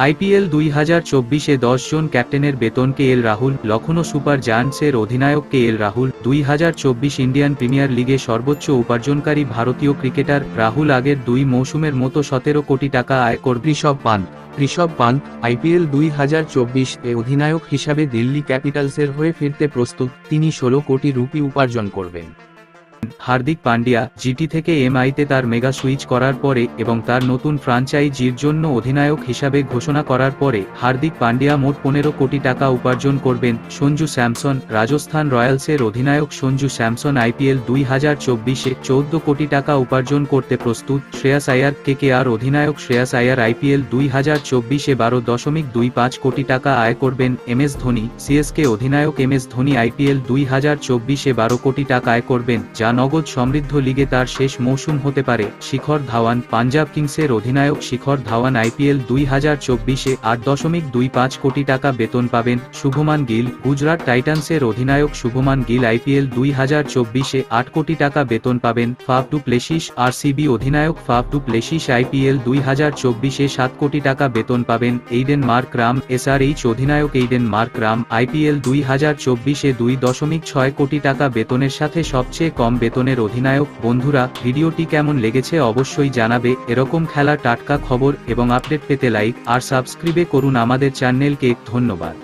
IPL 2024-এ 10 জন ক্যাপ্টেনের বেতন KL Rahul, Lucknow super জায়ান্টসের অধিনায়ক কেএল রাহুল। 2024 ইন্ডিয়ান প্রিমিয়ার লিগে সর্বোচ্চ উপার্জনকারী ভারতীয় ক্রিকেটার রাহুল আগের 2 মৌসুমের মতো 17 কোটি টাকা আয় করবেন। ঋষভ পান্ত আইপিএল 2024-এ অধিনায়ক হিসাবে দিল্লি ক্যাপিটালসের হয়ে ফিরতে প্রস্তুত। তিনি 16 কোটি রুপি উপার্জন করবেন। হার্দিক পান্ডিয়া জিটি থেকে এমআইতে তার মেগা সুইচ করার পরে এবং তার নতুন ফ্রাঞ্চাইজির জন্য অধিনায়ক হিসাবে ঘোষণা করার পরে হার্দিক পান্ডিয়া মোট 15 কোটি টাকা উপার্জন করবেন। সঞ্জু স্যামসন রাজস্থান রয়্যালসের অধিনায়ক সঞ্জু স্যামসন আইপিএল 2024-এ 14 কোটি টাকা উপার্জন করতে প্রস্তুত। শ্রেয়াস আয়ার কেকেআর অধিনায়ক শ্রেয়াস আয়ার আইপিএল 2024-এ 12.25 কোটি টাকা আয় করবেন। এমএস ধোনি সিএসকে অধিনায়ক এমএস ধোনি আইপিএল 2024-এ 12 কোটি টাকা আয় করবেন, যা নগদ সমৃদ্ধ লিগে তার শেষ মৌসুম হতে পারে। শিখর ধাওয়ান পাঞ্জাব কিংসের অধিনায়ক শিখর ধাওয়ান আইপিএল 2024-এ 8.25 কোটি টাকা বেতন পাবেন। শুভমান গিল গুজরাট টাইটান্সের অধিনায়ক শুভমান গিল আইপিএল 2024-এ 8 কোটি টাকা বেতন পাবেন। ফাফ ডু প্লেসিস আরসিবি অধিনায়ক ফাফ ডু প্লেসিস আইপিএল 2024-এ 7 কোটি টাকা বেতন পাবেন। এইডেন মার্ক রাম এসআরএইচ অধিনায়ক এইডেন মার্ক রাম আইপিএল 2024-এ 2.6 কোটি টাকা বেতনের সাথে সবচেয়ে কম বেতনের অধিনায়ক। বন্ধুরা, ভিডিওটি কেমন লেগেছে অবশ্যই জানাবে। এরকম খেলার টাটকা খবর এবং আপডেট পেতে লাইক আর সাবস্ক্রাইব করুন আমাদের চ্যানেলকে। ধন্যবাদ।